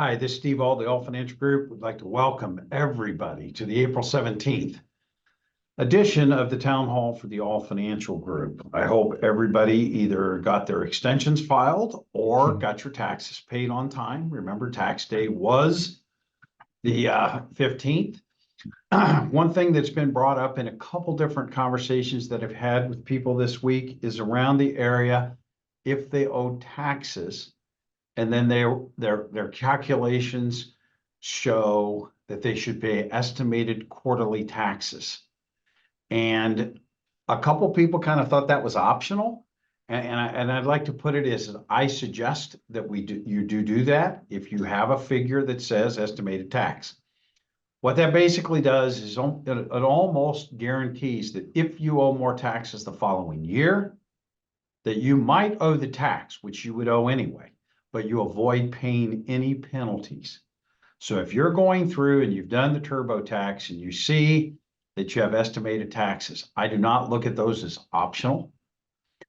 Hi, this is Steve Aul, the Aul Financial Group. Would like to welcome everybody to the April 17th edition of the Town Hall for the Aul Financial Group. I hope everybody either got their extensions filed or got your taxes paid on time. Remember, tax day was the 15th. One thing that's been brought up in a couple different conversations that I've had with people this week is around the area if they owe taxes. And then their calculations show that they should pay estimated quarterly taxes. And a couple people kind of thought that was optional. And I'd like to put it as I suggest that you do that if you have a figure that says estimated tax. What that basically does is it almost guarantees that if you owe more taxes the following year, that you might owe the tax, which you would owe anyway, but you avoid paying any penalties. So if you're going through and you've done the TurboTax and you see that you have estimated taxes, I do not look at those as optional.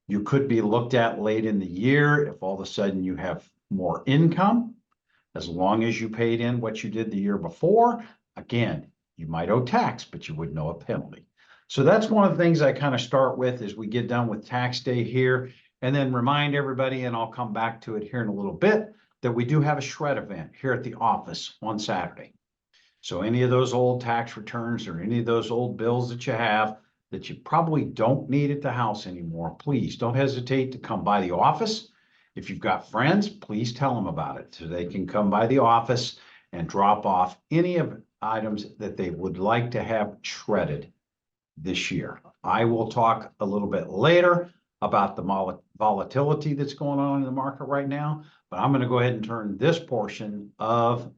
You could be looked at late in the year if all of a sudden you have more income, as long as you paid in what you did the year before. Again, you might owe tax, but you wouldn't owe a penalty. So that's one of the things I kind of start with as we get done with tax day here. And then remind everybody, and I'll come back to it here in a little bit, that we do have a shred event here at the office on Saturday. So any of those old tax returns or any of those old bills that you have that you probably don't need at the house anymore, please don't hesitate to come by the office. If you've got friends, please tell them about it so they can come by the office and drop off any of the items that they would like to have shredded this year. I will talk a little bit later about the volatility that's going on in the market right now, but I'm going to go ahead and turn this portion of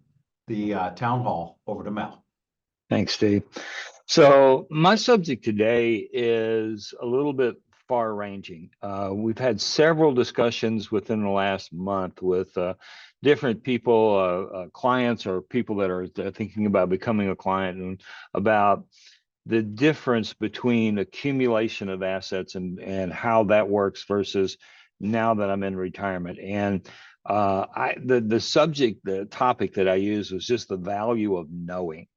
the town hall over to Mel. Thanks, Steve. So my subject today is a little bit far-ranging. We've had several discussions within the last month with different people, clients or people that are thinking about becoming a client, and about the difference between accumulation of assets and how that works versus now that I'm in retirement. And the topic that I used was just the value of knowing.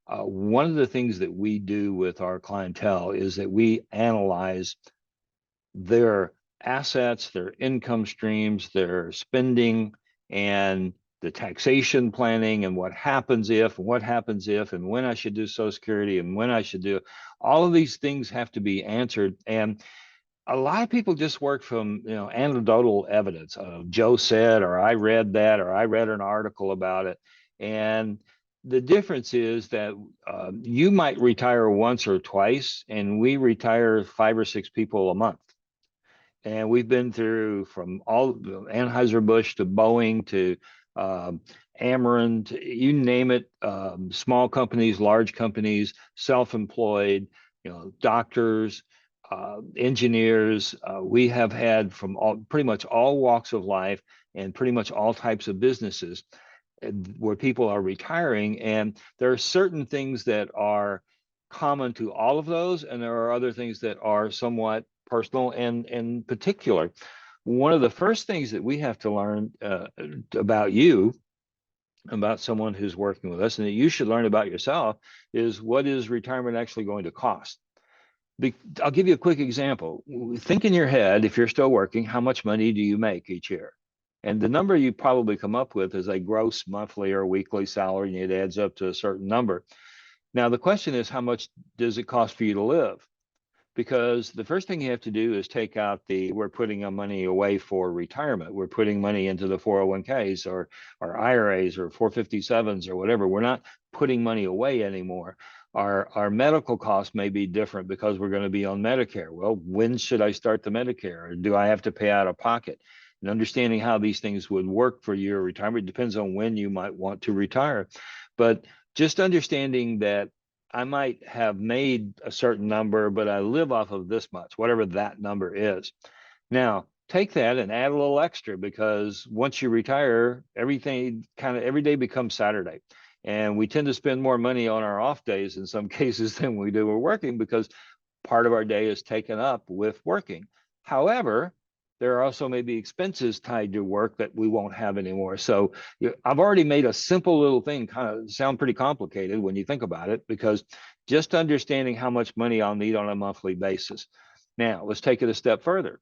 One of the things that we do with our clientele is that we analyze their assets, their income streams, their spending, and the taxation planning, and what happens if, and when I should do Social Security, and when I should do all of these things have to be answered. And a lot of people just work from anecdotal evidence. Joe said, or I read that, or I read an article about it. And the difference is that you might retire once or twice, and we retire 5 or 6 people a month. And we've been through from all Anheuser-Busch to Boeing to Ameren, to, you name it, small companies, large companies, self-employed, doctors, engineers. We have had from pretty much all walks of life and pretty much all types of businesses where people are retiring. And there are certain things that are common to all of those, and there are other things that are somewhat personal and particular. One of the first things that we have to learn about you, about someone who's working with us, and that you should learn about yourself, is what is retirement actually going to cost? I'll give you a quick example. Think in your head, if you're still working, how much money do you make each year? And the number you probably come up with is a gross monthly or weekly salary, and it adds up to a certain number. Now, the question is, how much does it cost for you to live? Because the first thing you have to do is take out we're putting our money away for retirement. We're putting money into the 401ks or IRAs or 457s or whatever. We're not putting money away anymore. Our medical costs may be different because we're going to be on Medicare. Well, when should I start the Medicare? Or do I have to pay out of pocket? And understanding how these things would work for your retirement depends on when you might want to retire. But just understanding that I might have made a certain number, but I live off of this much, whatever that number is. Now, take that and add a little extra, because once you retire, every day becomes Saturday. And we tend to spend more money on our off days in some cases than we do we're working, because part of our day is taken up with working. However, there are also maybe expenses tied to work that we won't have anymore. So I've already made a simple little thing kind of sound pretty complicated when you think about it, because just understanding how much money I'll need on a monthly basis. Now, let's take it a step further.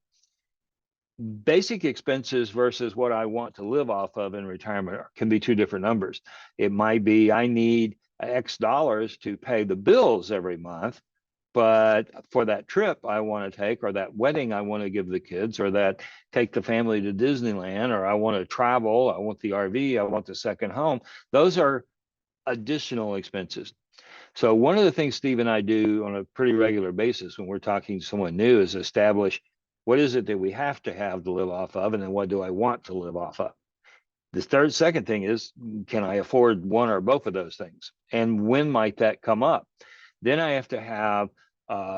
Basic expenses versus what I want to live off of in retirement can be two different numbers. It might be I need X dollars to pay the bills every month, but for that trip I want to take, or that wedding I want to give the kids, or that take the family to Disneyland, or I want to travel, I want the RV, I want the second home, those are additional expenses. So one of the things Steve and I do on a pretty regular basis when we're talking to someone new is establish what is it that we have to have to live off of, and then what do I want to live off of. The second thing is, can I afford one or both of those things? And when might that come up? Then I have to have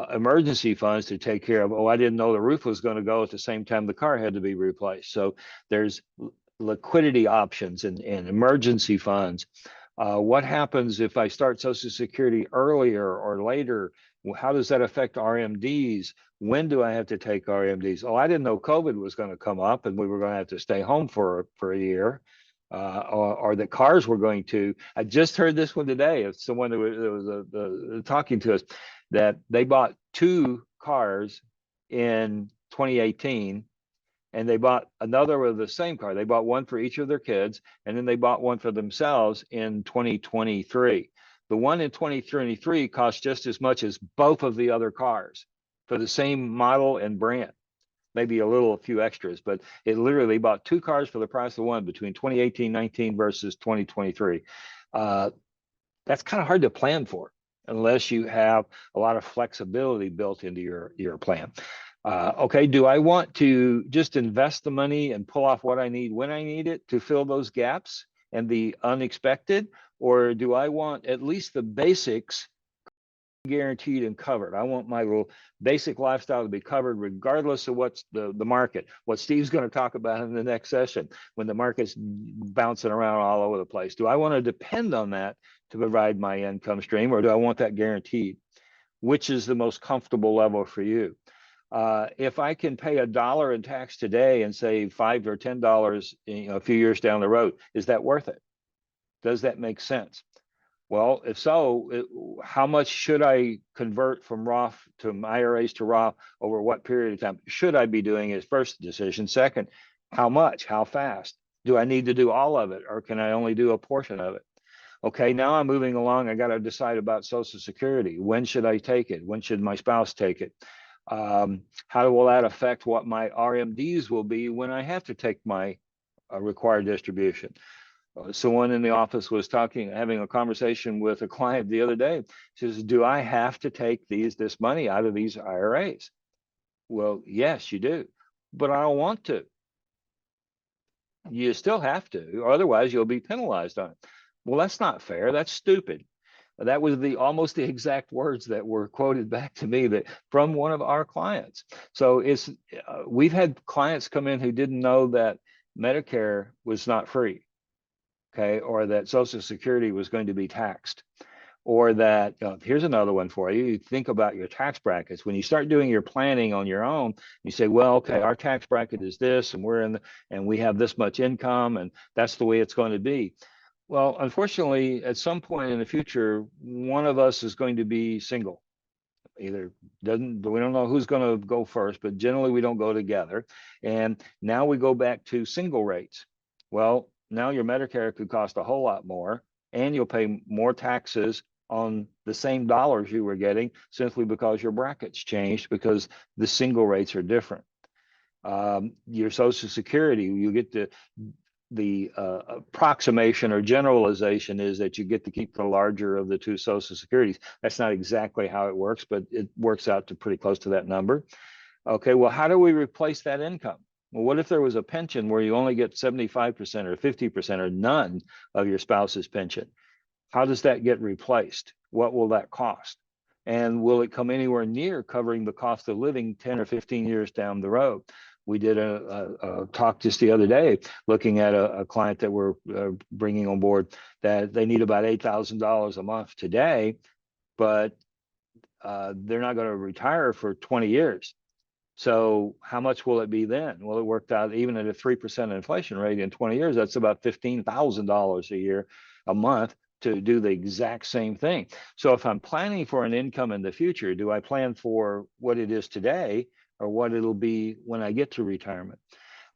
emergency funds to take care of. Oh, I didn't know the roof was going to go at the same time the car had to be replaced. So there's liquidity options and emergency funds. What happens if I start Social Security earlier or later? How does that affect RMDs? When do I have to take RMDs? Oh, I didn't know COVID was going to come up and we were going to have to stay home for a year. Or the cars were going to. I just heard this one today of someone that was talking to us, that they bought 2 cars in 2018, and they bought another with the same car. They bought one for each of their kids, and then they bought one for themselves in 2023. The one in 2023 cost just as much as both of the other cars for the same model and brand. Maybe a few extras, but it literally bought 2 cars for the price of one between 2018-19 versus 2023. That's kind of hard to plan for unless you have a lot of flexibility built into your plan. Okay, do I want to just invest the money and pull off what I need when I need it to fill those gaps and the unexpected? Or do I want at least the basics guaranteed and covered? I want my little basic lifestyle to be covered regardless of what's the market, what Steve's going to talk about in the next session when the market's bouncing around all over the place. Do I want to depend on that to provide my income stream, or do I want that guaranteed? Which is the most comfortable level for you? If I can pay $1 in tax today and save $5 or $10 a few years down the road, is that worth it? Does that make sense? Well, if so, how much should I convert from Roth to IRAs to Roth over what period of time? Should I be doing is first decision. Second, how much? How fast? Do I need to do all of it, or can I only do a portion of it? Okay, now I'm moving along. I got to decide about Social Security. When should I take it? When should my spouse take it? How will that affect what my RMDs will be when I have to take my required distribution? Someone in the office was having a conversation with a client the other day. She says, do I have to take this money out of these IRAs? Well, yes, you do, but I don't want to. You still have to, or otherwise you'll be penalized on it. Well, that's not fair. That's stupid. That was almost the exact words that were quoted back to me from one of our clients. So we've had clients come in who didn't know that Medicare was not free. Okay, or that Social Security was going to be taxed, or that here's another one for you. You think about your tax brackets. When you start doing your planning on your own, you say, well, okay, our tax bracket is this, and and we have this much income, and that's the way it's going to be. Well, unfortunately, at some point in the future, one of us is going to be single. We don't know who's going to go first, but generally we don't go together. And now we go back to single rates. Well, now your Medicare could cost a whole lot more, and you'll pay more taxes on the same dollars you were getting simply because your brackets changed, because the single rates are different. Your Social Security, you get the approximation or generalization is that you get to keep the larger of the 2 Social Securities. That's not exactly how it works, but it works out to pretty close to that number. Okay, well, how do we replace that income? Well, what if there was a pension where you only get 75% or 50% or none of your spouse's pension? How does that get replaced? What will that cost? And will it come anywhere near covering the cost of living 10 or 15 years down the road? We did a talk just the other day looking at a client that we're bringing on board that they need about $8,000 a month today, but they're not going to retire for 20 years. So how much will it be then? Well, it worked out even at a 3% inflation rate in 20 years, that's about $15,000 a year, a month to do the exact same thing. So if I'm planning for an income in the future, do I plan for what it is today or what it'll be when I get to retirement?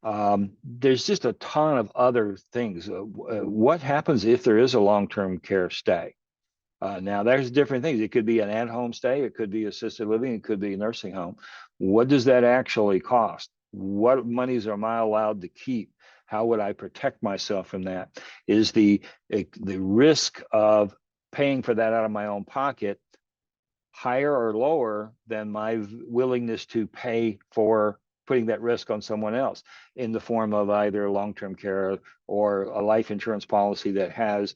There's just a ton of other things. What happens if there is a long-term care stay? Now, there's different things. It could be an at-home stay. It could be assisted living. It could be a nursing home. What does that actually cost? What monies am I allowed to keep? How would I protect myself from that? Is the risk of paying for that out of my own pocket higher or lower than my willingness to pay for putting that risk on someone else in the form of either long-term care or a life insurance policy that has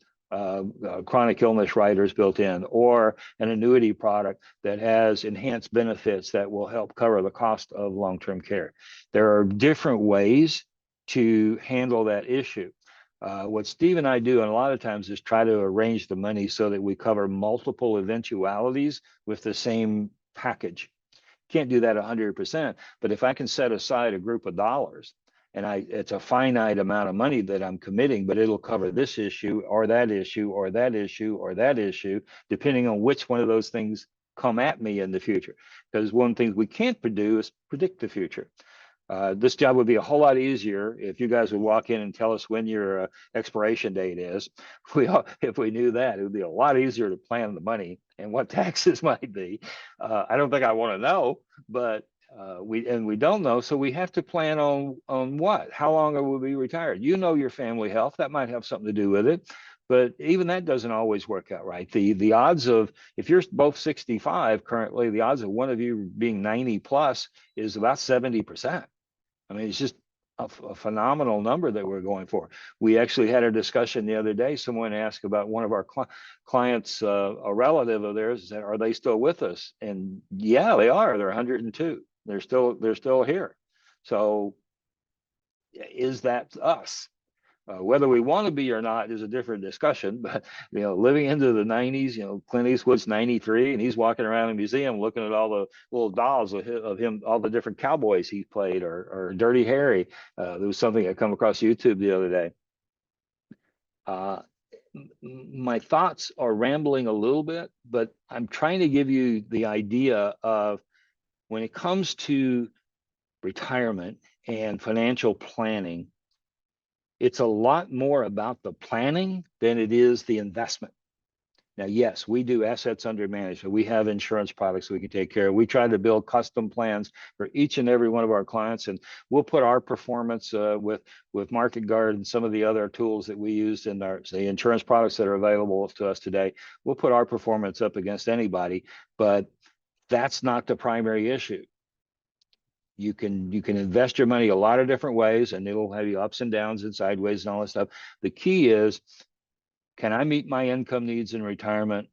chronic illness riders built in, or an annuity product that has enhanced benefits that will help cover the cost of long-term care. There are different ways to handle that issue. What Steve and I do, and a lot of times, is try to arrange the money so that we cover multiple eventualities with the same package. Can't do that 100%, but if I can set aside a group of dollars and it's a finite amount of money that I'm committing, but it'll cover this issue or that issue or that issue or that issue, depending on which one of those things come at me in the future. Because one thing we can't do is predict the future. This job would be a whole lot easier if you guys would walk in and tell us when your expiration date is. If we knew that, it would be a lot easier to plan the money and what taxes might be. I don't think I want to know, but we don't know, so we have to plan on what? How long will we be retired? You know your family health, that might have something to do with it. But even that doesn't always work out right. The odds of, if you're both 65 currently, the odds of one of you being 90 plus is about 70%. I mean, it's just a phenomenal number that we're going for. We actually had a discussion the other day. Someone asked about one of our clients, a relative of theirs, said, "Are they still with us?" And yeah, they are. They're 102. They're still here. So, is that us? Whether we want to be or not is a different discussion, but living into the 90s, Clint Eastwood's 93 and he's walking around a museum looking at all the little dolls of him, all the different cowboys he played, or Dirty Harry. There was something I come across YouTube the other day. My thoughts are rambling a little bit, but I'm trying to give you the idea of when it comes to retirement and financial planning, it's a lot more about the planning than it is the investment. Now, yes, we do assets under management. We have insurance products we can take care of. We try to build custom plans for each and every one of our clients, and we'll put our performance with Market Guard and some of the other tools that we use in the insurance products that are available to us today. We'll put our performance up against anybody, but that's not the primary issue. You can invest your money a lot of different ways, and it'll have you ups and downs and sideways and all that stuff. The key is, can I meet my income needs in retirement?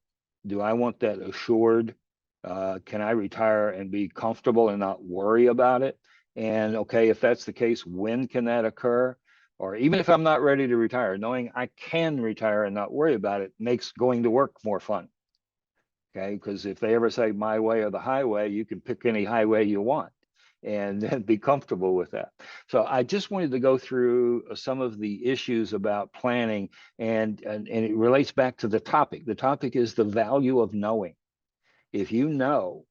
Do I want that assured? Can I retire and be comfortable and not worry about it? And okay, if that's the case, when can that occur? Or even if I'm not ready to retire, knowing I can retire and not worry about it makes going to work more fun. Okay, because if they ever say my way or the highway, you can pick any highway you want and then be comfortable with that. So I just wanted to go through some of the issues about planning, and it relates back to the topic. The topic is the value of knowing. If you know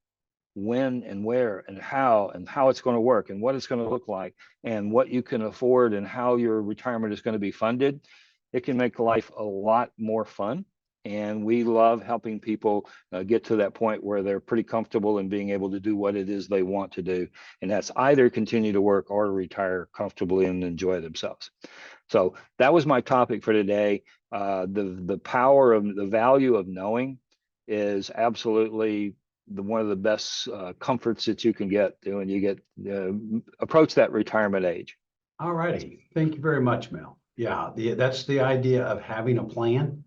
when and where and how it's going to work and what it's going to look like and what you can afford and how your retirement is going to be funded, it can make life a lot more fun. And we love helping people get to that point where they're pretty comfortable in being able to do what it is they want to do. And that's either continue to work or retire comfortably and enjoy themselves. So that was my topic for today. The power of the value of knowing is absolutely one of the best comforts that you can get when you get approach that retirement age. All righty. Thank you very much, Mel. Yeah, that's the idea of having a plan.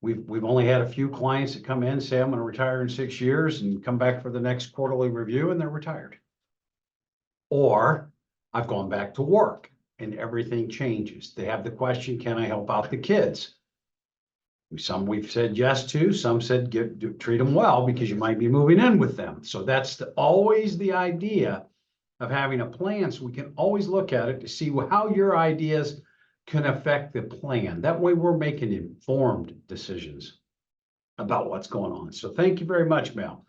We've only had a few clients that come in, say, I'm going to retire in 6 years, and come back for the next quarterly review and they're retired. Or I've gone back to work and everything changes. They have the question, can I help out the kids? Some we've said yes to, some said treat them well because you might be moving in with them. So that's always the idea of having a plan, so we can always look at it to see how your ideas can affect the plan. That way we're making informed decisions about what's going on. So thank you very much, Mel.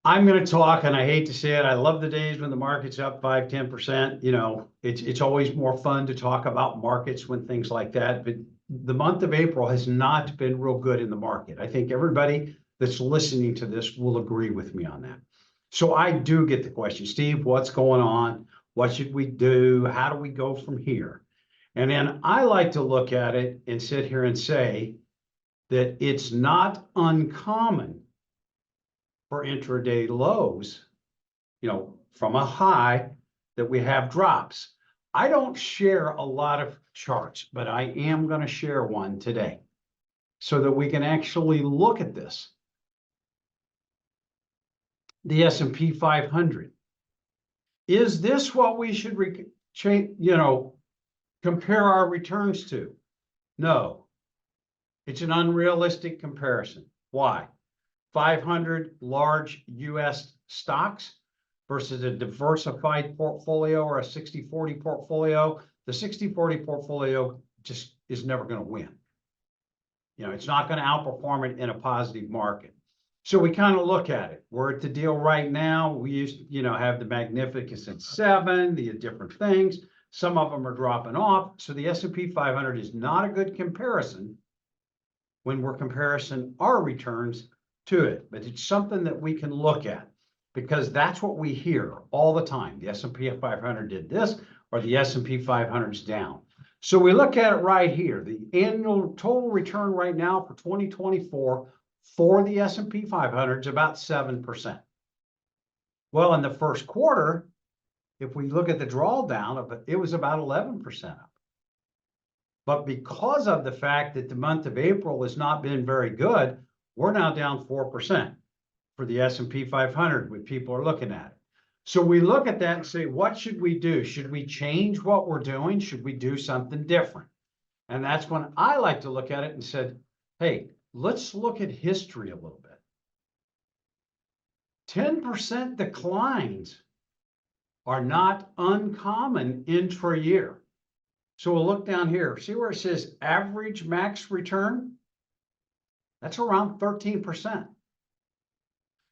I'm going to talk, and I hate to say it, I love the days when the market's up 5–10%. You know, it's always more fun to talk about markets when things like that. But the month of April has not been real good in the market. I think everybody that's listening to this will agree with me on that. So I do get the question, Steve, what's going on? What should we do? How do we go from here? And then I like to look at it and sit here and say that it's not uncommon for intraday lows, you know, from a high, that we have drops. I don't share a lot of charts, but I am going to share one today so that we can actually look at this. The S&P 500. Is this what we should, compare our returns to? No. It's an unrealistic comparison. Why? 500 large U.S. stocks versus a diversified portfolio or a 60-40 portfolio. The 60-40 portfolio just is never going to win. You know, it's not going to outperform it in a positive market. So we kind of look at it. We're at the deal right now. We used to, have the Magnificent Seven, the different things. Some of them are dropping off. So the S&P 500 is not a good comparison when we're comparing our returns to it, but it's something that we can look at because that's what we hear all the time. The S&P 500 did this, or the S&P 500 is down. So we look at it right here. The annual total return right now for 2024 for the S&P 500 is about 7%. Well, in the first quarter, if we look at the drawdown of it, it was about 11% up. But because of the fact that the month of April has not been very good, we're now down 4% for the S&P 500 when people are looking at it. So we look at that and say, what should we do? Should we change what we're doing? Should we do something different? And that's when I like to look at it and said, hey, let's look at history a little bit. 10% declines are not uncommon intra-year. So we'll look down here. See where it says average max return? That's around 13%.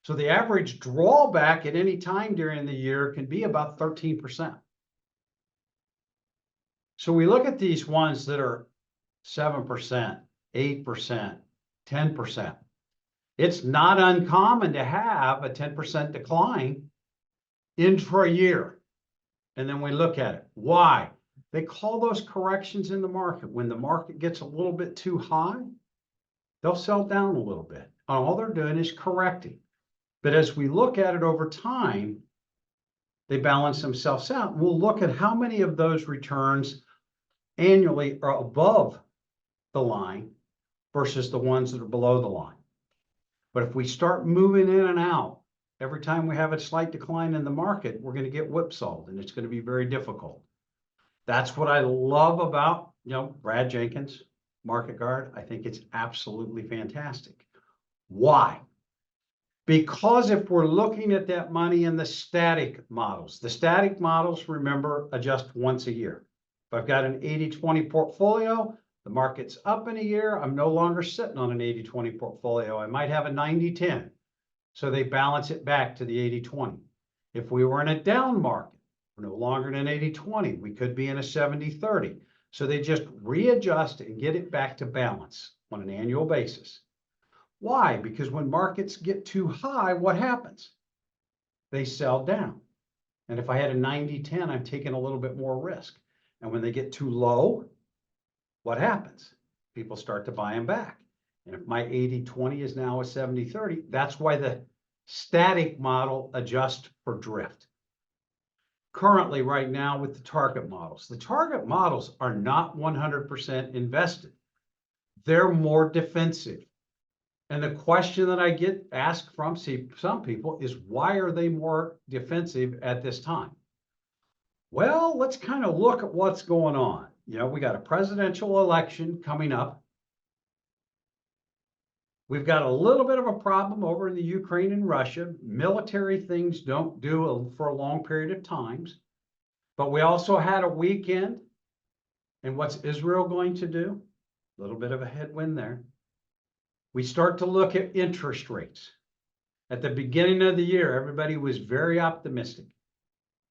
So the average drawback at any time during the year can be about 13%. So we look at these ones that are 7%, 8%, 10%. It's not uncommon to have a 10% decline intra-year. And then we look at it. Why? They call those corrections in the market. When the market gets a little bit too high, they'll sell down a little bit. All they're doing is correcting. But as we look at it over time, they balance themselves out. We'll look at how many of those returns annually are above the line versus the ones that are below the line. But if we start moving in and out, every time we have a slight decline in the market, we're going to get whipsawed, and it's going to be very difficult. That's what I love about, Brad Jenkins, Market Guard. I think it's absolutely fantastic. Why? Because if we're looking at that money in the static models, remember, adjust once a year. If I've got an 80-20 portfolio, the market's up in a year, I'm no longer sitting on an 80-20 portfolio. I might have a 90-10. So they balance it back to the 80-20. If we were in a down market, we're no longer in an 80-20. We could be in a 70-30. So they just readjust and get it back to balance on an annual basis. Why? Because when markets get too high, what happens? They sell down. And if I had a 90-10, I'm taking a little bit more risk. And when they get too low, what happens? People start to buy them back. And if my 80-20 is now a 70-30, that's why the static model adjusts for drift. Currently, right now, with the target models are not 100% invested. They're more defensive. And the question that I get asked from some people is, why are they more defensive at this time? Well, let's kind of look at what's going on. We got a presidential election coming up. We've got a little bit of a problem over in the Ukraine and Russia. Military things don't do for a long period of times. But we also had a weekend. And what's Israel going to do? A little bit of a headwind there. We start to look at interest rates. At the beginning of the year, everybody was very optimistic.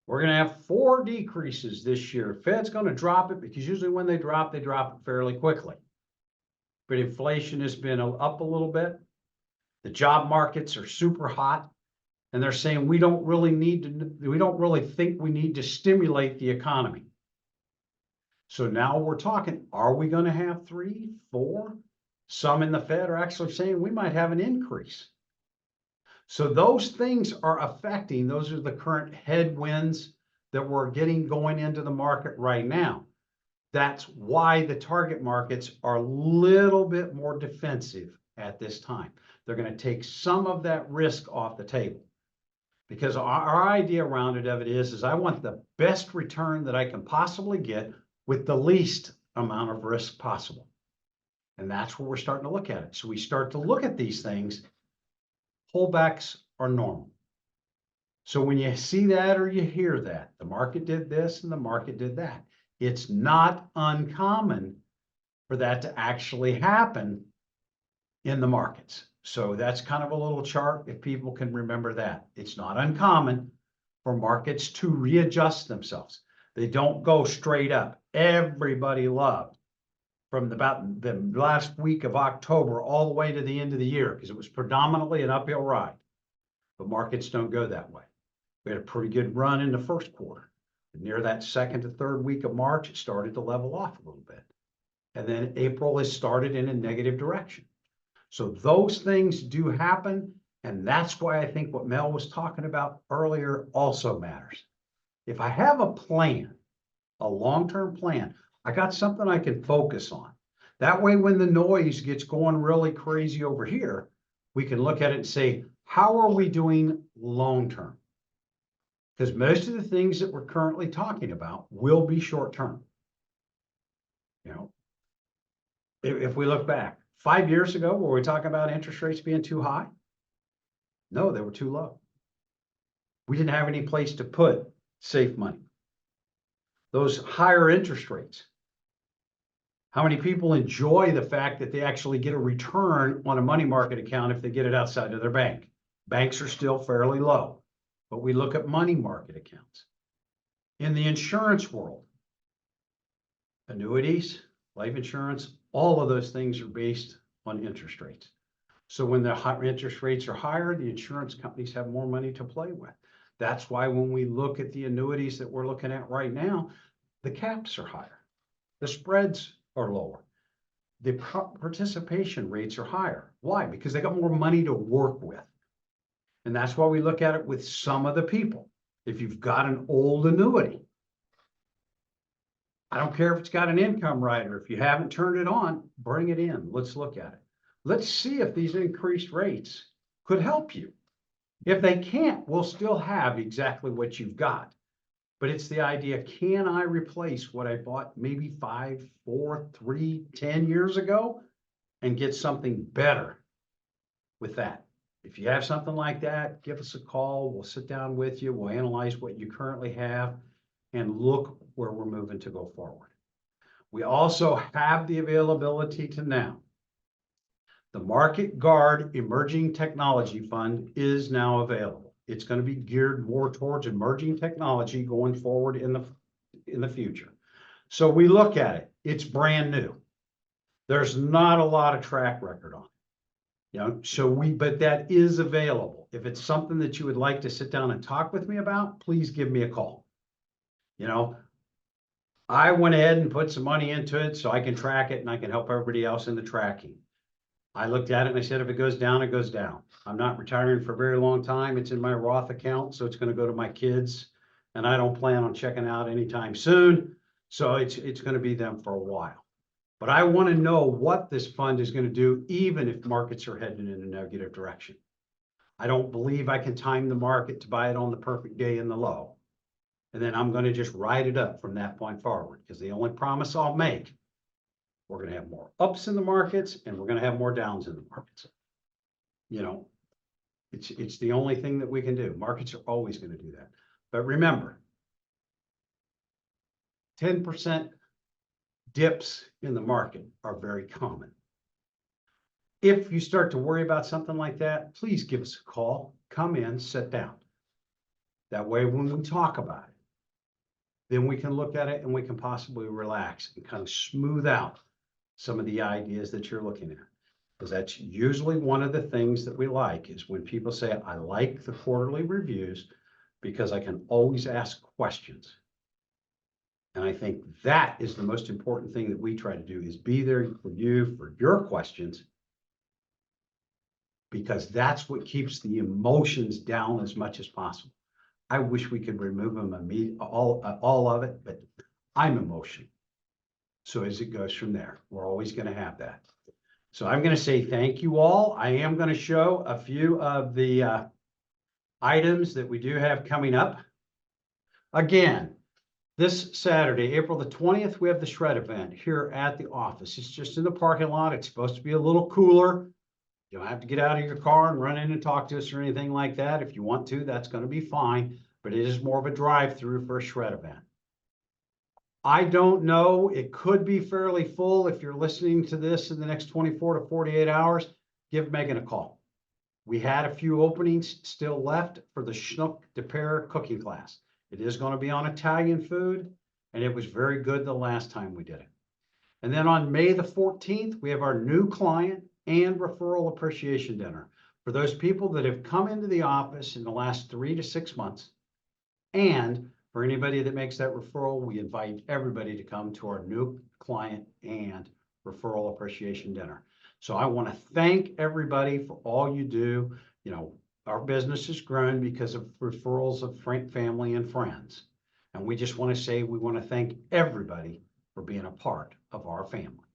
We're going to have 4 decreases this year. Fed's going to drop it because usually when they drop it fairly quickly. But inflation has been up a little bit. The job markets are super hot. And they're saying we don't really think we need to stimulate the economy. So now we're talking, are we going to have 3, 4? Some in the Fed are actually saying we might have an increase. So those things are affecting, those are the current headwinds that we're getting going into the market right now. That's why the target markets are a little bit more defensive at this time. They're going to take some of that risk off the table. Because our idea around it is I want the best return that I can possibly get with the least amount of risk possible. And that's where we're starting to look at it. So we start to look at these things, pullbacks are normal. So when you see that or you hear that, the market did this and the market did that, it's not uncommon for that to actually happen in the markets. So that's kind of a little chart if people can remember that. It's not uncommon for markets to readjust themselves. They don't go straight up. Everybody loved from about the last week of October all the way to the end of the year because it was predominantly an uphill ride. But markets don't go that way. We had a pretty good run in the first quarter. Near that second to third week of March, it started to level off a little bit. And then April has started in a negative direction. So those things do happen. And that's why I think what Mel was talking about earlier also matters. If I have a plan, a long-term plan, I got something I can focus on. That way, when the noise gets going really crazy over here, we can look at it and say, how are we doing long-term? Because most of the things that we're currently talking about will be short-term. You know, if we look back 5 years ago, were we talking about interest rates being too high? No, they were too low. We didn't have any place to put safe money. Those higher interest rates. How many people enjoy the fact that they actually get a return on a money market account if they get it outside of their bank? Banks are still fairly low, but we look at money market accounts. In the insurance world, annuities, life insurance, all of those things are based on interest rates. So when the interest rates are higher, the insurance companies have more money to play with. That's why when we look at the annuities that we're looking at right now, the caps are higher. The spreads are lower. The participation rates are higher. Why? Because they got more money to work with. And that's why we look at it with some of the people. If you've got an old annuity, I don't care if it's got an income rider. If you haven't turned it on, bring it in. Let's look at it. Let's see if these increased rates could help you. If they can't, we'll still have exactly what you've got. But it's the idea, can I replace what I bought maybe 5, 4, 3, 10 years ago and get something better with that? If you have something like that, give us a call. We'll sit down with you. We'll analyze what you currently have and look where we're moving to go forward. We also have the availability to now. The Market Guard Emerging Technology Fund is now available. It's going to be geared more towards emerging technology going forward in the future. So we look at it. It's brand new. There's not a lot of track record on it. You know, but that is available. If it's something that you would like to sit down and talk with me about, please give me a call. You know, I went ahead and put some money into it so I can track it and I can help everybody else in the tracking. I looked at it and I said, if it goes down, it goes down. I'm not retiring for a very long time. It's in my Roth account, so it's going to go to my kids. And I don't plan on checking out anytime soon. So it's going to be them for a while. But I want to know what this fund is going to do, even if markets are heading in a negative direction. I don't believe I can time the market to buy it on the perfect day in the low. And then I'm going to just ride it up from that point forward, because the only promise I'll make, we're going to have more ups in the markets and we're going to have more downs in the markets. you know, it's the only thing that we can do. Markets are always going to do that. But remember, 10% dips in the market are very common. If you start to worry about something like that, please give us a call, come in, sit down. That way, when we talk about it, then we can look at it and we can possibly relax and kind of smooth out some of the ideas that you're looking at. Because that's usually one of the things that we like is when people say, I like the quarterly reviews because I can always ask questions. And I think that is the most important thing that we try to do is be there for you, for your questions, because that's what keeps the emotions down as much as possible. I wish we could remove them all of it, but I'm emotional. So as it goes from there, we're always going to have that. So I'm going to say thank you all. I am going to show a few of the items that we do have coming up. Again, this Saturday, April the 20th, we have the shred event here at the office. It's just in the parking lot. It's supposed to be a little cooler. You don't have to get out of your car and run in and talk to us or anything like that. If you want to, that's going to be fine, but it is more of a drive-through for a shred event. I don't know. It could be fairly full. If you're listening to this in the next 24 to 48 hours, give Megan a call. We had a few openings still left for the Schnook de Pear cooking class. It is going to be on Italian food, and it was very good the last time we did it. And then on May the 14th, we have our new client and referral appreciation dinner for those people that have come into the office in the last 3 to 6 months. And for anybody that makes that referral, we invite everybody to come to our new client and referral appreciation dinner. So I want to thank everybody for all you do. You know, our business has grown because of referrals of family and friends. And we just want to say we want to thank everybody for being a part of our family.